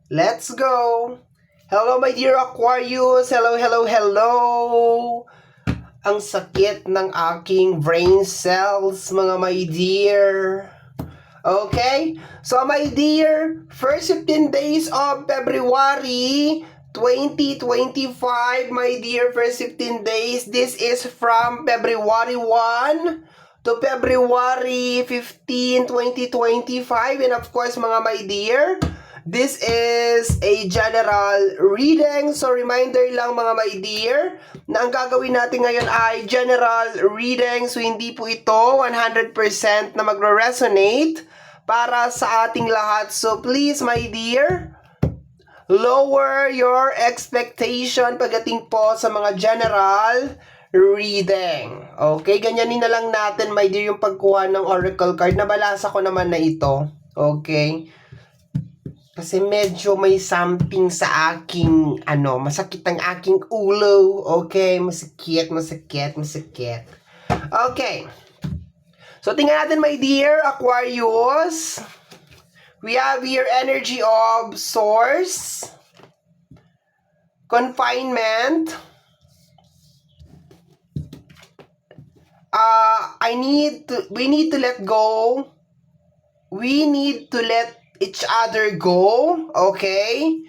Let's go! Hello my dear Aquarius! Hello, hello, hello! Ang sakit ng aking brain cells, mga my dear. Okay? So my dear, first 15 days of February 2025, my dear, first 15 days. This is from February 1 to February 15, 2025. And of course, mga my dear, this is a general reading. So reminder lang mga my dear, na ang gagawin natin ngayon ay general reading. So hindi po ito 100% na magre-resonate para sa ating lahat. So please my dear, lower your expectation pagdating po sa mga general reading. Okay, ganyanin na lang natin, my dear, yung pagkuha ng oracle card. Nabalasa ko naman na ito. Okay? Kasi medyo may something sa aking, masakit ang aking ulo. Okay? Masakit. Okay. So, tingnan natin, my dear Aquarius. We have here energy of source, confinement, we need to let go, we need to let each other go, okay?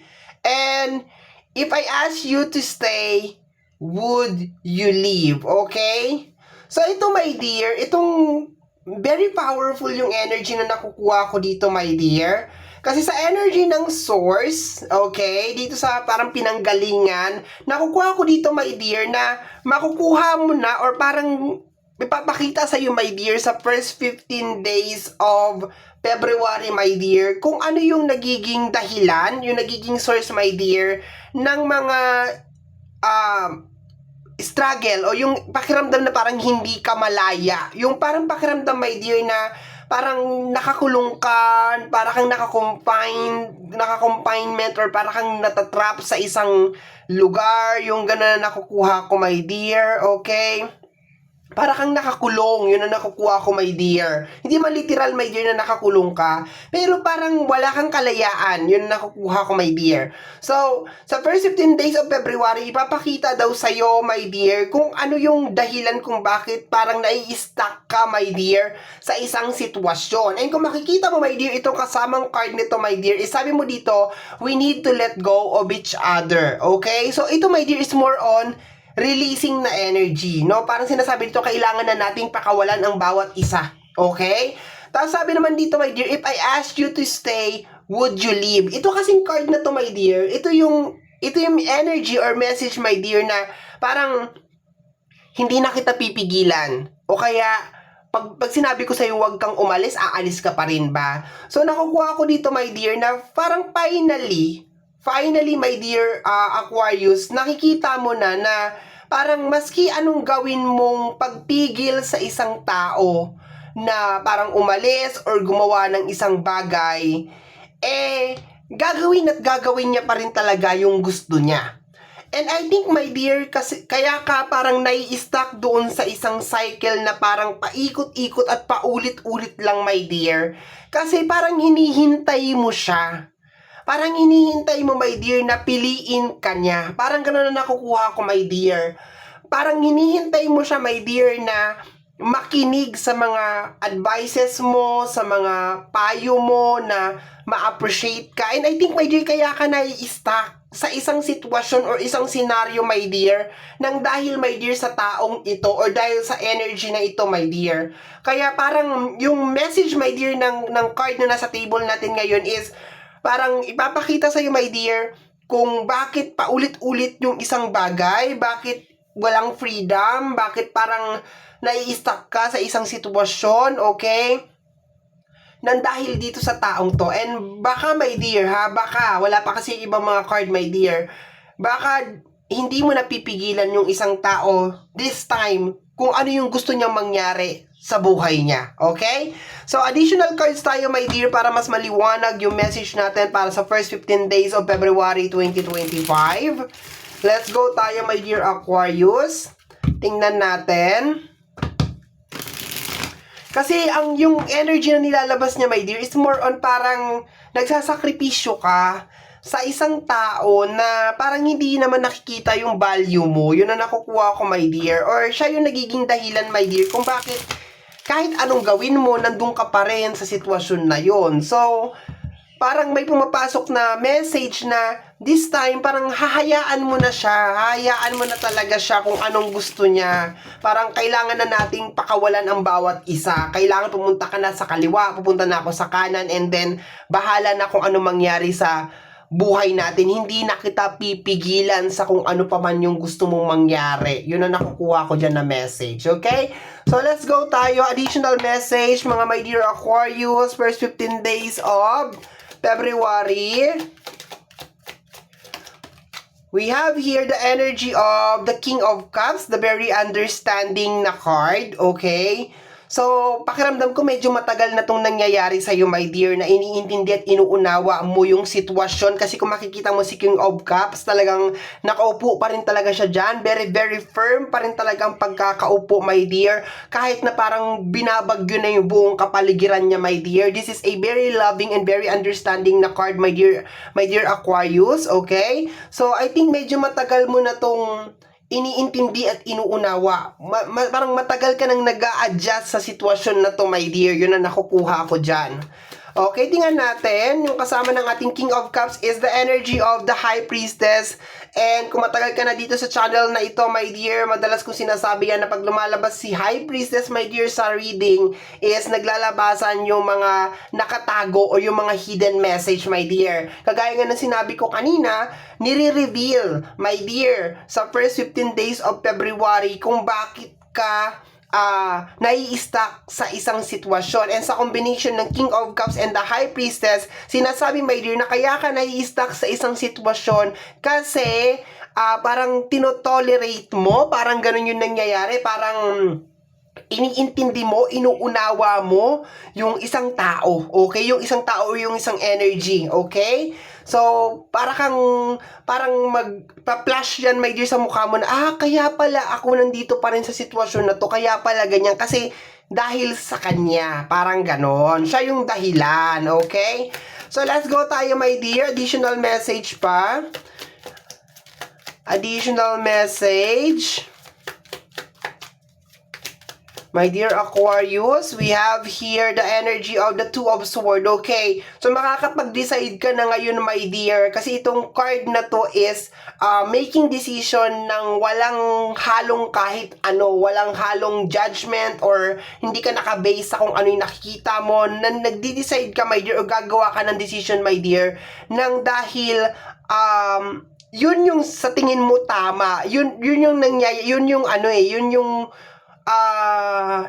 And if I ask you to stay, would you leave, okay? So ito my dear, itong very powerful yung energy na nakukuha ko dito, my dear. Kasi sa energy ng source, okay, dito sa parang pinanggalingan, nakukuha ko dito, my dear, na makukuha mo na or parang ipapakita sa iyo, my dear, sa first 15 days of February, my dear, kung ano yung nagiging dahilan, yung nagiging source, my dear, ng mga struggle o yung pakiramdam na parang hindi ka malaya. Yung parang pakiramdam, my dear, na parang nakakulong ka, parang kang naka-confinement or parang kang natatrap sa isang lugar, yung gano'n na nakukuha ko, my dear, okay? Para kang nakakulong, yun ang nakukuha ko, my dear. Hindi man literal, my dear, na nakakulong ka, pero parang wala kang kalayaan, yun ang nakukuha ko, my dear. So, sa first 15 days of February, ipapakita daw sa'yo, my dear, kung ano yung dahilan kung bakit parang nai-stuck ka, my dear, sa isang sitwasyon. And kung makikita mo, my dear, itong kasamang card nito, my dear, sabi mo dito, we need to let go of each other, okay? So, ito, my dear, is more on releasing na energy, no? Parang sinasabi dito, kailangan na nating pakawalan ang bawat isa. Okay? Tapos sabi naman dito, my dear, if I asked you to stay, would you leave? Ito kasing card na to, my dear, ito yung energy or message, my dear, na parang hindi na kita pipigilan. O kaya, pag sinabi ko sa'yo huwag kang umalis, aalis ka pa rin ba? So, nakukuha ko dito, my dear, na parang finally, my dear Aquarius, nakikita mo na parang maski anong gawin mong pagpigil sa isang tao na parang umalis or gumawa ng isang bagay, gagawin niya pa rin talaga yung gusto niya. And I think, my dear, kasi kaya ka parang nai-stuck doon sa isang cycle na parang paikot-ikot at paulit-ulit lang, my dear. Kasi parang hinihintay mo siya. Parang hinihintay mo, my dear, na piliin ka niya. Parang gano'n na nakukuha ko, my dear. Parang hinihintay mo siya, my dear, na makinig sa mga advices mo, sa mga payo mo, na ma-appreciate ka. And I think, my dear, kaya ka nai-stuck sa isang sitwasyon or isang senaryo, my dear, nang dahil, my dear, sa taong ito or dahil sa energy na ito, my dear. Kaya parang yung message, my dear, ng card na nasa table natin ngayon is parang ipapakita sa'yo, my dear, kung bakit paulit-ulit yung isang bagay, bakit walang freedom, bakit parang nai-stuck ka sa isang sitwasyon, okay? Nang dahil dito sa taong to. And baka, my dear, baka, wala pa kasi ibang mga card, my dear, baka hindi mo napipigilan yung isang tao this time kung ano yung gusto niyang mangyari sa buhay niya. Okay? So, additional cards tayo, my dear, para mas maliwanag yung message natin para sa first 15 days of February 2025. Let's go tayo, my dear Aquarius. Tingnan natin. Kasi yung energy na nilalabas niya, my dear, is more on parang nagsasakripisyo ka sa isang tao na parang hindi naman nakikita yung value mo, yun ang nakukuha ko, my dear. Or siya yung nagiging dahilan, my dear, kung bakit kahit anong gawin mo, nandun ka pa rin sa sitwasyon na yon. So, parang may pumapasok na message na this time, parang hahayaan mo na siya. Hahayaan mo na talaga siya kung anong gusto niya. Parang kailangan na nating pakawalan ang bawat isa. Kailangan pumunta ka na sa kaliwa, pupunta na ako sa kanan, and then bahala na kung ano mangyari sa buhay natin. Hindi na kita pipigilan sa kung ano pa man yung gusto mong mangyari. Yun ang nakukuha ko dyan na message. Okay? So, let's go tayo. Additional message, mga my dear Aquarius, first 15 days of February. We have here the energy of the King of Cups, the very understanding na card, okay? So, pakiramdam ko medyo matagal na tong nangyayari sa iyo, my dear, na iniintindi at inuunawa mo yung sitwasyon. Kasi kung makikita mo si King of Cups, talagang nakaupo pa rin talaga siya dyan. Very, very firm pa rin talagang pagkakaupo, my dear. Kahit na parang binabagyo na yung buong kapaligiran niya, my dear. This is a very loving and very understanding na card, my dear Aquarius, okay? So, I think medyo matagal mo na tong iniintindi at inuunawa. Parang matagal ka nang nag-a-adjust sa sitwasyon na to, my dear. Yun ang nakukuha ko dyan. Okay, tingnan natin. Yung kasama ng ating King of Cups is the energy of the High Priestess. And kung matagal ka na dito sa channel na ito, my dear, madalas kong sinasabi yan na pag lumalabas si High Priestess, my dear, sa reading, is naglalabasan yung mga nakatago o yung mga hidden message, my dear. Kagaya nga ng sinabi ko kanina, nire-reveal, my dear, sa first 15 days of February kung bakit ka nai-stuck sa isang sitwasyon. And sa combination ng King of Cups and the High Priestess, sinasabi, my dear, na kaya ka nai-stuck sa isang sitwasyon kasi parang tinotolerate mo, parang ganun yung nangyayari, parang iniintindi mo, inuunawa mo yung isang tao, okay? Yung isang tao o yung isang energy, okay? So, parang magpa-flash yan, my dear, sa mukha mo na, kaya pala ako nandito pa rin sa sitwasyon na to, kaya pala ganyan, kasi dahil sa kanya, parang ganon. Siya yung dahilan, okay? So, let's go tayo, my dear. Additional message pa. Additional message. My dear Aquarius, we have here the energy of the Two of Swords. Okay, so makakapag-decide ka na ngayon, my dear, kasi itong card na to is making decision ng walang halong kahit ano, walang halong judgment or hindi ka nakabase sa kung ano yung nakikita mo, na nagdi-decide ka, my dear, o gagawa ka ng decision, my dear, nang dahil yun yung sa tingin mo tama, yun yung nangyayari, yun yung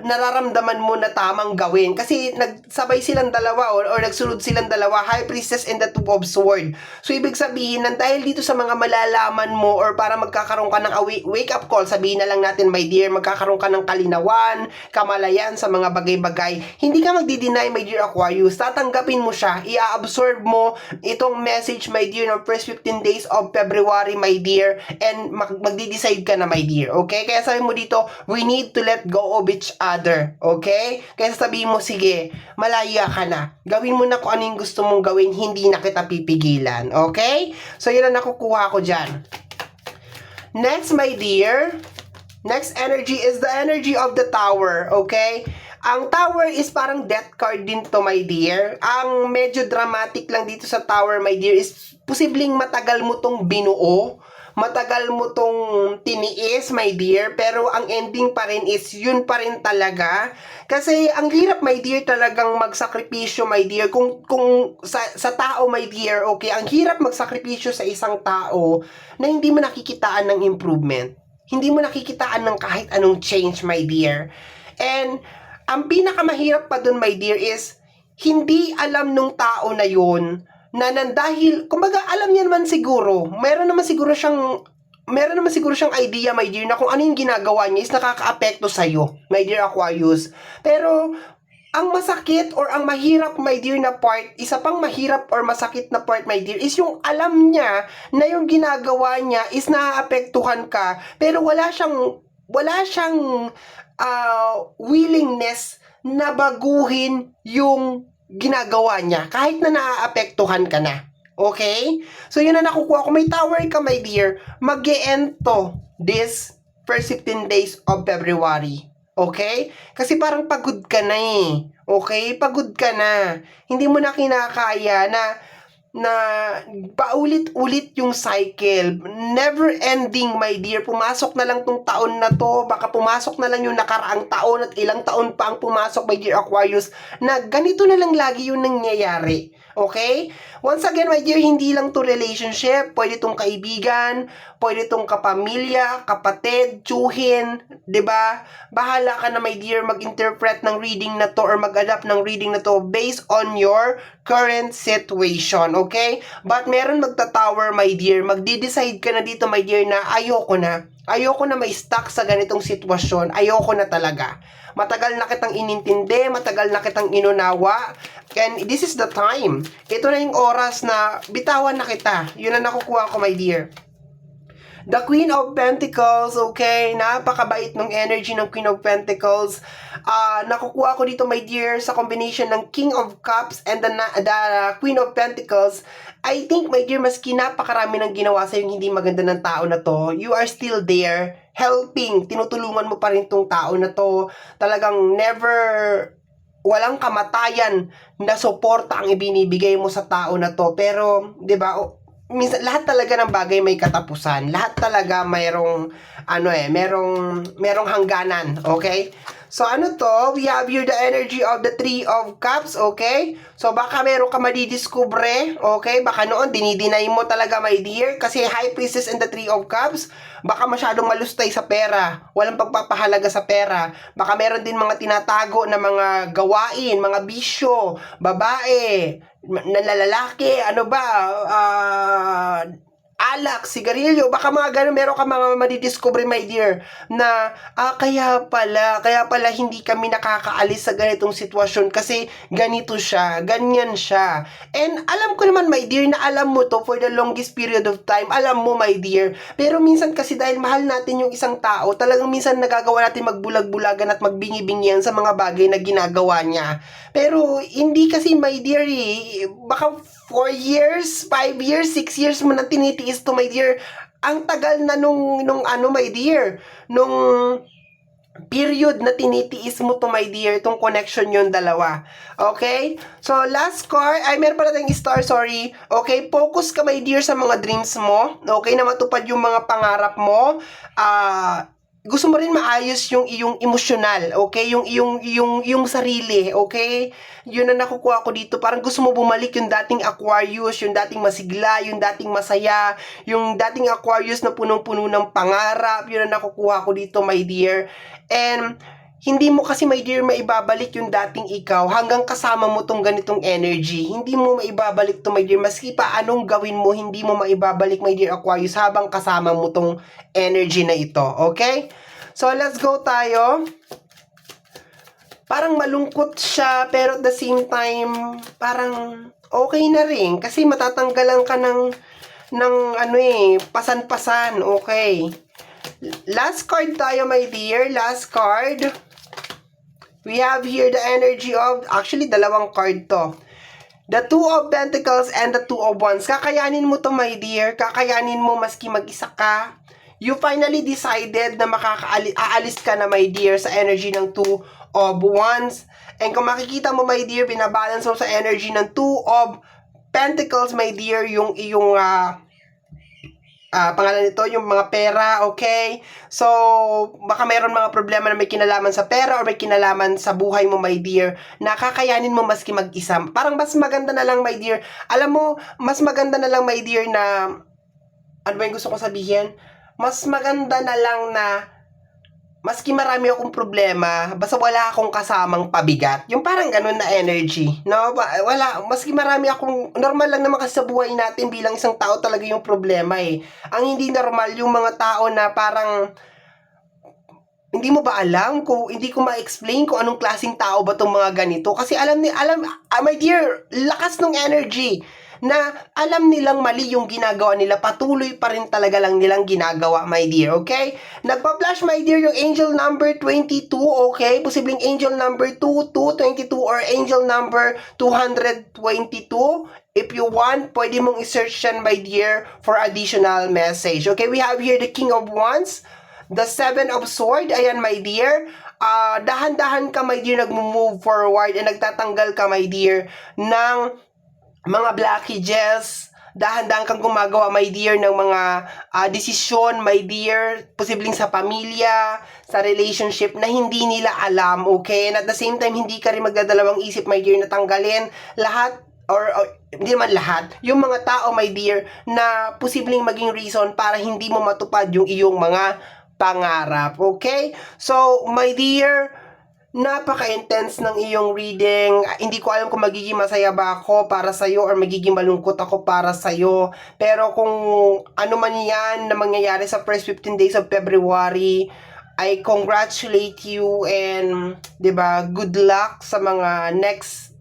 nararamdaman mo na tamang gawin. Kasi nagsabay silang dalawa or nagsunod silang dalawa, High Priestess and the Two of Swords. So, ibig sabihin, nang dahil dito sa mga malalaman mo or para magkakaroon ka ng wake-up call, sabihin na lang natin, my dear, magkakaroon ka ng kalinawan, kamalayan sa mga bagay-bagay, hindi ka magdi-deny, my dear Aquarius. Tatanggapin mo siya, i-absorb mo itong message, my dear, ng first 15 days of February, my dear, and magdi-decide ka na, my dear. Okay? Kaya sabi mo dito, we need to let go of each other, okay? Kaya sabihin mo, sige, malaya ka na. Gawin mo na kung ano yung gusto mong gawin, hindi na kita pipigilan, okay? So, yun ang nakukuha ko dyan. Next, my dear, next energy is the energy of the Tower, okay? Ang Tower is parang death card din to, my dear. Ang medyo dramatic lang dito sa Tower, my dear, is posibleng matagal mo tong binuo, matagal mo tong tiniis, my dear, pero ang ending pa rin is yun pa rin talaga. Kasi ang hirap, my dear, talagang magsakripisyo, my dear. Kung sa tao, my dear, okay, ang hirap magsakripisyo sa isang tao na hindi mo nakikitaan ng improvement. Hindi mo nakikitaan ng kahit anong change, my dear. And ang pinakamahirap pa dun, my dear, is hindi alam nung tao na yun na dahil, kumbaga, alam niya naman siguro, meron naman siguro siyang idea, my dear, na kung ano yung ginagawa niya is nakaka-apekto sa'yo, my dear Aquarius. Pero, ang masakit or ang mahirap, my dear, na part, isa pang mahirap or masakit na part, my dear, is yung alam niya na yung ginagawa niya is naaapektuhan ka, pero wala siyang willingness na baguhin yung ginagawa niya kahit na naaapektuhan ka na. Okay? So, yun na nakukuha ko. May tower ka, my dear. Mag-e-end to this first 15 days of February. Okay? Kasi parang pagod ka na eh. Okay? Pagod ka na. Hindi mo na kinakaya na paulit-ulit yung cycle. Never ending, my dear. Pumasok na lang tong taon na to. Baka pumasok na lang yung nakaraang taon at ilang taon pa ang pumasok, my dear Aquarius, na ganito na lang lagi yung nangyayari. Okay? Once again, my dear, hindi lang to relationship. Pwede tong kaibigan, pwede tong kapamilya, kapatid, tsuhin, 'di ba? Bahala ka na, my dear, mag-interpret ng reading na to or mag-adapt ng reading na to based on your current situation, okay? But meron magta-tower, my dear. Magdi-decide ka na dito, my dear, na ayoko na. Ayoko na may stuck sa ganitong sitwasyon. Ayoko na talaga. Matagal na kitang inintindi, matagal na kitang inunawa, and this is the time. Ito na yung oras na bitawan na kita. Yun ang nakukuha ko, my dear. The Queen of Pentacles, okay? Napakabait ng energy ng Queen of Pentacles. Nakukuha ko dito, my dear, sa combination ng King of Cups and the Queen of Pentacles. I think, my dear, maski napakarami ng ginawa sa yung hindi maganda ng tao na to, you are still there, helping. Tinutulungan mo pa rin tong tao na to. Talagang never, walang kamatayan na suporta ang ibinibigay mo sa tao na to. Pero, 'di ba, minsan lahat talaga ng bagay may katapusan. Lahat talaga mayroong merong hangganan, okay? So ano to? We have here the energy of the Three of Cups, okay? So baka meron ka madidiskubre, okay? Baka noon dinidinay mo talaga, my dear, kasi High Priestess and the Three of Cups. Baka masyadong malustay sa pera, walang pagpapahalaga sa pera. Baka meron din mga tinatago na mga gawain, mga bisyo, babae, nalalaki, ano ba, alak, sigarilyo, baka mga ganun, meron ka mga madidiscover, my dear, na kaya pala hindi kami nakakaalis sa ganitong sitwasyon kasi ganito siya, ganyan siya. And alam ko naman, my dear, na alam mo to for the longest period of time, alam mo, my dear, pero minsan kasi dahil mahal natin yung isang tao, talagang minsan nagagawa natin magbulag-bulagan at magbingi-bingian sa mga bagay na ginagawa niya. Pero hindi kasi, my dear, baka 4 years, 5 years, 6 years mo nang tinitiis to, my dear. Ang tagal na nung my dear, nung period na tinitiis mo to, my dear, itong connection yung dalawa. Okay? So, last card, meron pala tayong star, sorry. Okay, focus ka, my dear, sa mga dreams mo. Okay, na matupad yung mga pangarap mo. Gusto mo rin maayos yung iyong emosyonal, okay? Yung sarili, okay? Yun ang nakukuha ko dito. Parang gusto mo bumalik yung dating Aquarius, yung dating masigla, yung dating masaya, yung dating Aquarius na punong-puno ng pangarap. Yun ang nakukuha ko dito, my dear. And hindi mo kasi, my dear, maibabalik yung dating ikaw hanggang kasama mo tong ganitong energy. Hindi mo maibabalik to, my dear. Maski pa anong gawin mo, hindi mo maibabalik, my dear Aquarius, habang kasama mo tong energy na ito. Okay? So, let's go tayo. Parang malungkot siya, pero at the same time, parang okay na rin. Kasi matatanggalan ka ng pasan-pasan. Okay? Last card tayo, my dear. Last card. We have here the energy of, actually, dalawang card to. The Two of Pentacles and the Two of Wands. Kakayanin mo to, my dear. Kakayanin mo maski mag-isa ka. You finally decided na aalis ka na, my dear, sa energy ng Two of Wands. And kung makikita mo, my dear, binabalance mo sa energy ng Two of Pentacles, my dear, yung iyong pangalan nito, yung mga pera, okay? So, baka mayroon mga problema na may kinalaman sa pera or may kinalaman sa buhay mo, my dear, na kakayanin mo maski mag-isa. Parang mas maganda na lang, my dear. Alam mo, mas maganda na lang, my dear, na, ano ba yung gusto ko sabihin? Mas maganda na lang na maski marami akong problema, basta wala akong kasamang pabigat. Yung parang ganun na energy, no? Wala, maski marami akong, normal lang naman kasi sa buhay natin bilang isang tao talaga yung problema eh. Ang hindi normal, yung mga tao na parang, hindi mo ba alam kung hindi ko ma-explain kung anong klaseng tao ba tong mga ganito? Kasi my dear, lakas ng energy na alam nilang mali yung ginagawa nila, patuloy pa rin talaga lang nilang ginagawa, my dear, okay? Nagpa-flash, my dear, yung angel number 22, okay? Posibleng angel number 22, 22, or angel number 222. If you want, pwede mong i-search yan, my dear, for additional message. Okay, we have here the King of Wands, the Seven of Swords. Ayan, my dear. Dahan-dahan ka, my dear, nag-move forward and nagtatanggal ka, my dear, ng mga blockages. Dahan-dahan kang gumagawa, my dear, ng mga desisyon, my dear, posibleng sa pamilya, sa relationship na hindi nila alam, okay? And at the same time, hindi ka rin magdadalawang isip, my dear, na tanggalin lahat or hindi naman lahat, yung mga tao, my dear, na posibleng maging reason para hindi mo matupad yung iyong mga pangarap, okay? So, my dear, napaka-intense ng iyong reading. Hindi ko alam kung magiging masaya ba ako para sa'yo or magiging malungkot ako para sa'yo. Pero kung ano man yan na mangyayari sa first 15 days of February, I congratulate you and, 'di ba, good luck sa mga next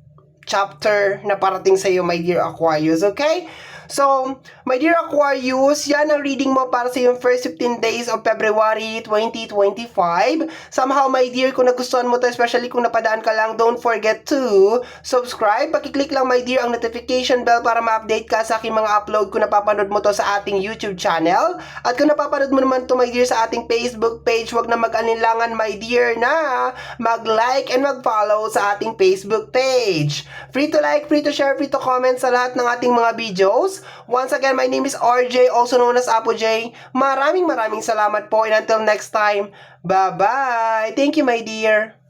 chapter na parating sa iyo, my dear Aquarius, okay? So, my dear Aquarius, yan ang reading mo para sa yung first 15 days of February 2025. Somehow, my dear, kung nagustuhan mo to, especially kung napadaan ka lang, don't forget to subscribe. Pakiclick lang, my dear, ang notification bell para ma-update ka sa aking mga upload kung napapanood mo to sa ating YouTube channel. At kung napapanood mo naman to, my dear, sa ating Facebook page, wag na mag-alinlangan, my dear, na mag-like and mag-follow sa ating Facebook page. Free to like, free to share, free to comment sa lahat ng ating mga videos. Once again, my name is RJ, also known as Apo J. Maraming salamat po, and until next time, bye-bye! Thank you, my dear!